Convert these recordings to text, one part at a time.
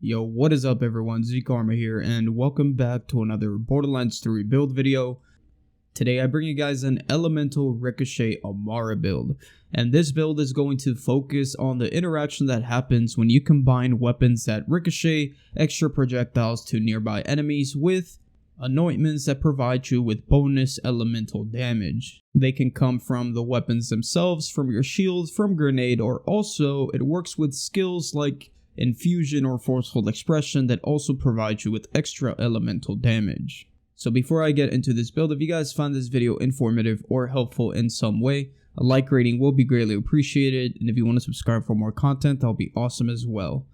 Yo, what is up everyone, zKarmaa here, and welcome back to another Borderlands 3 build video. Today I bring you guys an Elemental Ricochet Amara build, and this build is going to focus on the interaction that happens when you combine weapons that ricochet extra projectiles to nearby enemies with anointments that provide you with bonus elemental damage. They can come from the weapons themselves, from your shield, from grenade, or also it works with skills like infusion or forceful expression that also provide you with extra elemental damage. So before I get into this build, if you guys found this video informative or helpful in some way, a like rating will be greatly appreciated, and if you want to subscribe for more content, that'll be awesome as well.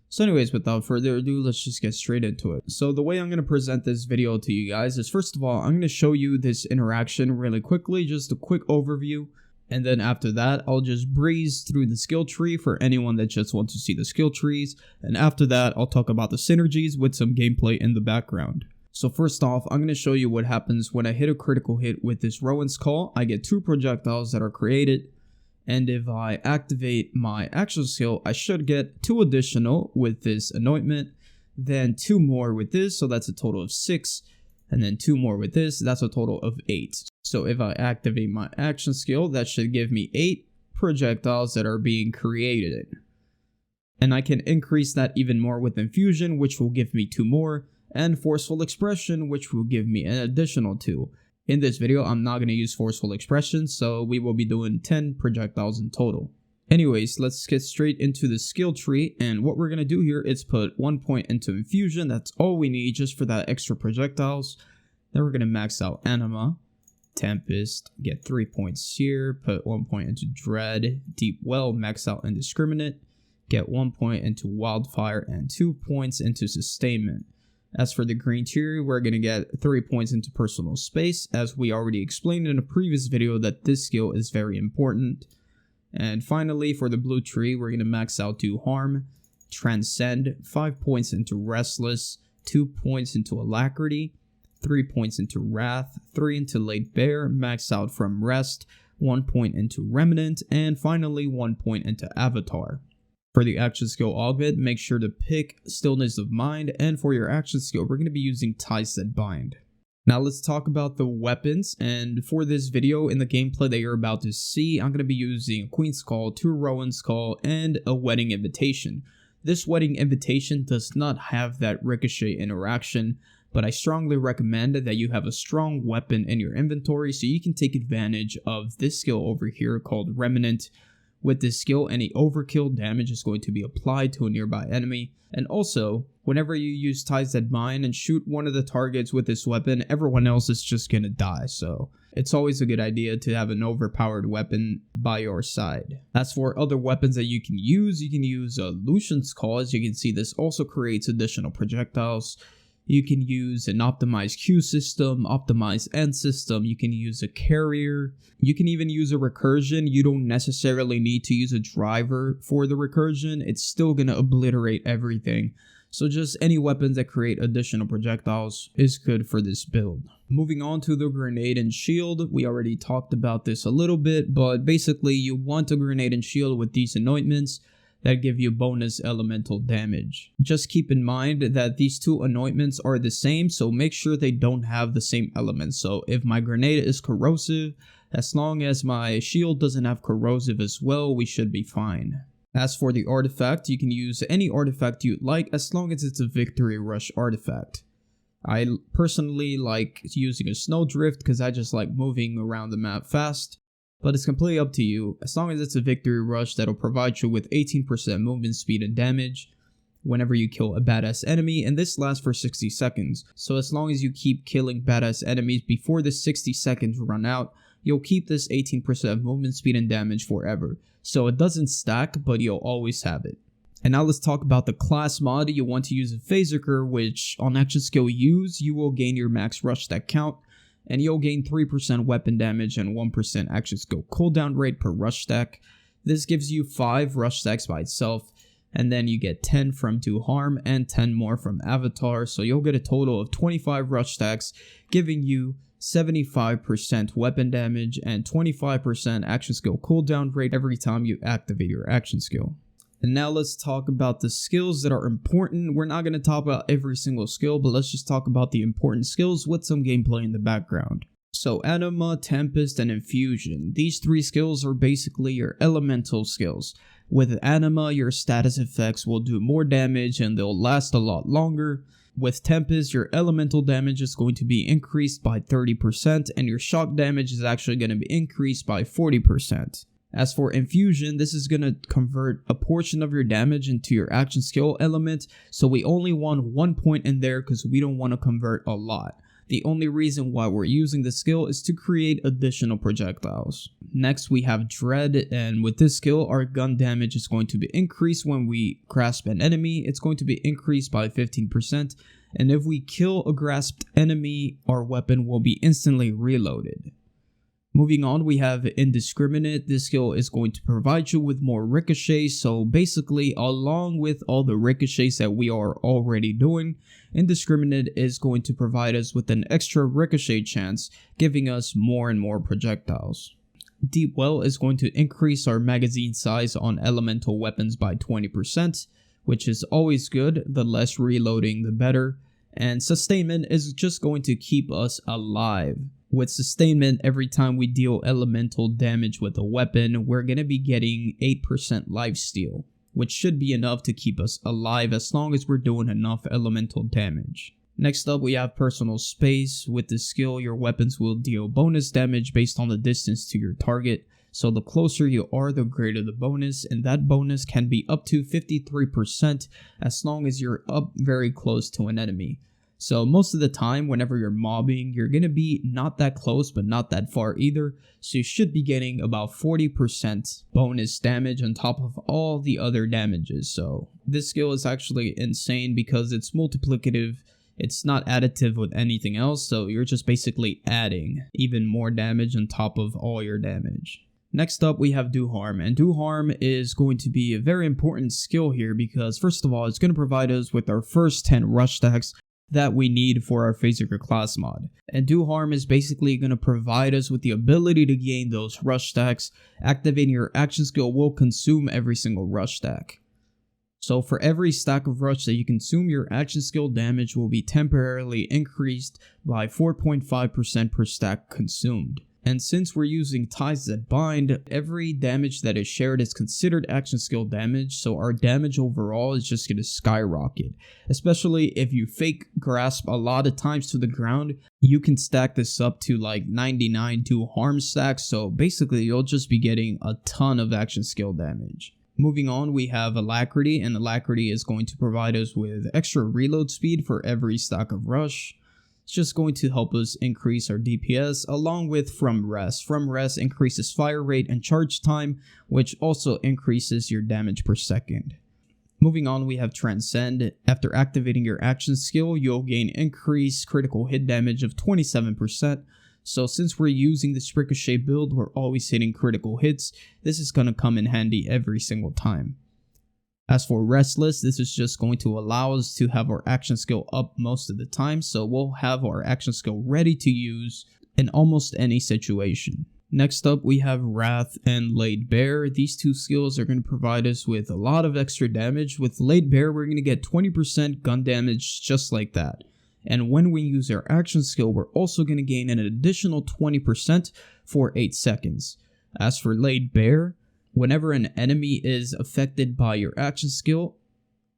So anyways, without further ado, let's just get straight into it. So the way I'm going to present this video to you guys is, first of all, I'm going to show you this interaction really quickly, just a quick overview. And then after that, I'll just breeze through the skill tree for anyone that just wants to see the skill trees. And after that, I'll talk about the synergies with some gameplay in the background. So first off, I'm going to show you what happens when I hit a critical hit with this Rowan's Call. I get 2 projectiles that are created. And if I activate my action skill, I should get 2 additional with this anointment. Then 2 more with this, so that's a total of 6. And then 2 more with this, that's a total of 8. So if I activate my action skill, that should give me 8 projectiles that are being created. And I can increase that even more with infusion, which will give me 2 more, and forceful expression, which will give me an additional 2. In this video, I'm not going to use forceful expression, so we will be doing 10 projectiles in total. Anyways, let's get straight into the skill tree, and what we're going to do here is put 1 point into infusion. That's all we need just for that extra projectiles. Then we're going to max out Anima, Tempest, get 3 points here, put 1 point into Dread, Deep Well, max out Indiscriminate, get 1 point into Wildfire, and 2 points into Sustainment. As for the green tier, we're going to get 3 points into Personal Space, as we already explained in a previous video that this skill is very important. And finally, for the blue tree, we're going to max out Do Harm, Transcend, 5 points into Restless, 2 points into Alacrity, 3 points into Wrath, 3 into Laid Bare, max out from Rest, 1 point into Remnant, and finally 1 point into Avatar. For the action skill augment, make sure to pick Stillness of Mind, and for your action skill, we're going to be using Ties That Bind. Now let's talk about the weapons, and for this video in the gameplay that you're about to see, I'm going to be using a Queen's Call, 2 Rowan's Call, and a Wedding Invitation. This Wedding Invitation does not have that ricochet interaction, but I strongly recommend that you have a strong weapon in your inventory so you can take advantage of this skill over here called Remnant. With this skill, any overkill damage is going to be applied to a nearby enemy. And also, whenever you use Ties That Bind and shoot one of the targets with this weapon, everyone else is just gonna die. So it's always a good idea to have an overpowered weapon by your side. As for other weapons that you can use Lucian's Call. As you can see, this also creates additional projectiles. You can use an optimized Q system, optimized end system, you can use a carrier, you can even use a recursion. You don't necessarily need to use a driver for the recursion, it's still gonna obliterate everything. So just any weapons that create additional projectiles is good for this build. Moving on to the grenade and shield, we already talked about this a little bit, but basically you want a grenade and shield with these anointments that give you bonus elemental damage. Just keep in mind that these 2 anointments are the same, so make sure they don't have the same elements. So if my grenade is corrosive, as long as my shield doesn't have corrosive as well, we should be fine. As for the artifact, you can use any artifact you'd like as long as it's a Victory Rush artifact. I personally like using a Snowdrift because I just like moving around the map fast. But it's completely up to you. As long as it's a Victory Rush, that'll provide you with 18% movement speed and damage whenever you kill a badass enemy, and this lasts for 60 seconds. So as long as you keep killing badass enemies before the 60 seconds run out, you'll keep this 18% movement speed and damage forever. So it doesn't stack, but you'll always have it. And now let's talk about the class mod. You want to use a Phaserker, which on action skill use, you will gain your max rush stack count, and you'll gain 3% weapon damage and 1% action skill cooldown rate per rush stack. This gives you 5 rush stacks by itself, and then you get 10 from Do Harm and 10 more from Avatar, so you'll get a total of 25 rush stacks, giving you 75% weapon damage and 25% action skill cooldown rate every time you activate your action skill. And now let's talk about the skills that are important. We're not going to talk about every single skill, but let's just talk about the important skills with some gameplay in the background. So Anima, Tempest, and Infusion. These three skills are basically your elemental skills. With Anima, your status effects will do more damage and they'll last a lot longer. With Tempest, your elemental damage is going to be increased by 30% and your shock damage is actually going to be increased by 40%. As for Infusion, this is going to convert a portion of your damage into your action skill element, so we only want 1 point in there because we don't want to convert a lot. The only reason why we're using this skill is to create additional projectiles. Next we have Dread, and with this skill our gun damage is going to be increased when we grasp an enemy. It's going to be increased by 15%, and if we kill a grasped enemy, our weapon will be instantly reloaded. Moving on, we have Indiscriminate. This skill is going to provide you with more ricochets, so basically along with all the ricochets that we are already doing, Indiscriminate is going to provide us with an extra ricochet chance, giving us more and more projectiles. Deep Well is going to increase our magazine size on elemental weapons by 20%, which is always good. The less reloading the better. And Sustainment is just going to keep us alive. With Sustainment, every time we deal elemental damage with a weapon, we're going to be getting 8% lifesteal, which should be enough to keep us alive as long as we're doing enough elemental damage. Next up, we have Personal Space. With this skill, your weapons will deal bonus damage based on the distance to your target. So the closer you are, the greater the bonus, and that bonus can be up to 53% as long as you're up very close to an enemy. So most of the time, whenever you're mobbing, you're going to be not that close, but not that far either. So you should be getting about 40% bonus damage on top of all the other damages. So this skill is actually insane because it's multiplicative. It's not additive with anything else. So you're just basically adding even more damage on top of all your damage. Next up, we have Do Harm, and Do Harm is going to be a very important skill here because first of all, it's going to provide us with our first 10 rush stacks that we need for our Phaser class mod. And Do Harm is basically going to provide us with the ability to gain those rush stacks. Activating your action skill will consume every single rush stack. So for every stack of rush that you consume, your action skill damage will be temporarily increased by 4.5% per stack consumed. And since we're using ties that bind, every damage that is shared is considered action skill damage, so our damage overall is just going to skyrocket. Especially if you fake grasp a lot of times to the ground, you can stack this up to like 99 Do Harm stacks, so basically you'll just be getting a ton of action skill damage. Moving on, we have Alacrity, and Alacrity is going to provide us with extra reload speed for every stack of rush. It's just going to help us increase our DPS along with From Rest. From Rest increases fire rate and charge time, which also increases your damage per second. Moving on, we have Transcend. After activating your action skill, you'll gain increased critical hit damage of 27%. So since we're using this Ricochet build, we're always hitting critical hits. This is going to come in handy every single time. As for Restless, this is just going to allow us to have our action skill up most of the time, so we'll have our action skill ready to use in almost any situation. Next up, we have Wrath and Laid Bare. These two skills are going to provide us with a lot of extra damage. With Laid Bare, we're going to get 20% gun damage just like that. And when we use our action skill, we're also going to gain an additional 20% for 8 seconds. As for Laid Bare, whenever an enemy is affected by your action skill,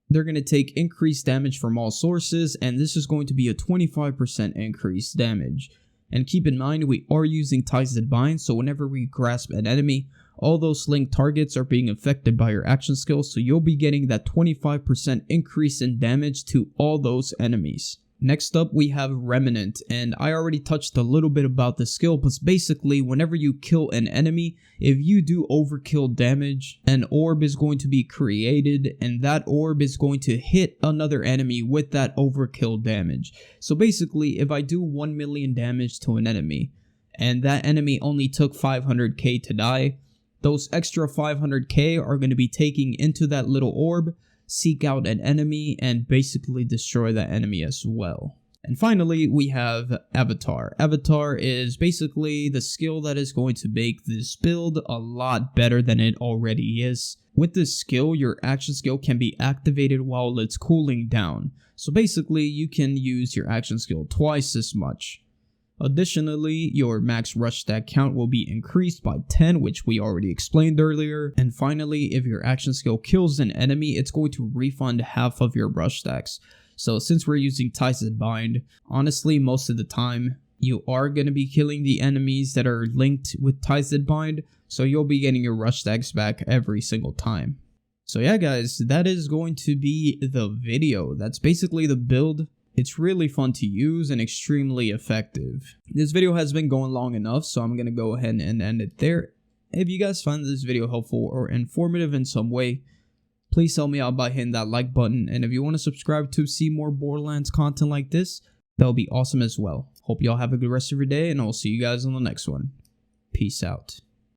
they're going to take increased damage from all sources, and this is going to be a 25% increased damage. And keep in mind, we are using ties that bind, so whenever we grasp an enemy, all those linked targets are being affected by your action skill, so you'll be getting that 25% increase in damage to all those enemies. Next up, we have Remnant, and I already touched a little bit about the skill, but basically, whenever you kill an enemy, if you do overkill damage, an orb is going to be created, and that orb is going to hit another enemy with that overkill damage. So basically, if I do 1 million damage to an enemy, and that enemy only took 500k to die, those extra 500k are going to be taken into that little orb, seek out an enemy, and basically destroy that enemy as well. And finally, we have Avatar. Avatar is basically the skill that is going to make this build a lot better than it already is. With this skill, your action skill can be activated while it's cooling down. So basically, you can use your action skill twice as much. Additionally, your max rush stack count will be increased by 10, which we already explained earlier. And finally, if your action skill kills an enemy, it's going to refund half of your rush stacks. So since we're using Ties That Bind, honestly, most of the time, you are going to be killing the enemies that are linked with Ties That Bind, so you'll be getting your rush stacks back every single time. So yeah guys, that is going to be the video. That's basically the build. It's really fun to use and extremely effective. This video has been going long enough, so I'm going to go ahead and end it there. If you guys find this video helpful or informative in some way, please help me out by hitting that like button, and if you want to subscribe to see more Borderlands content like this, that'll be awesome as well. Hope y'all have a good rest of your day, and I'll see you guys on the next one. Peace out.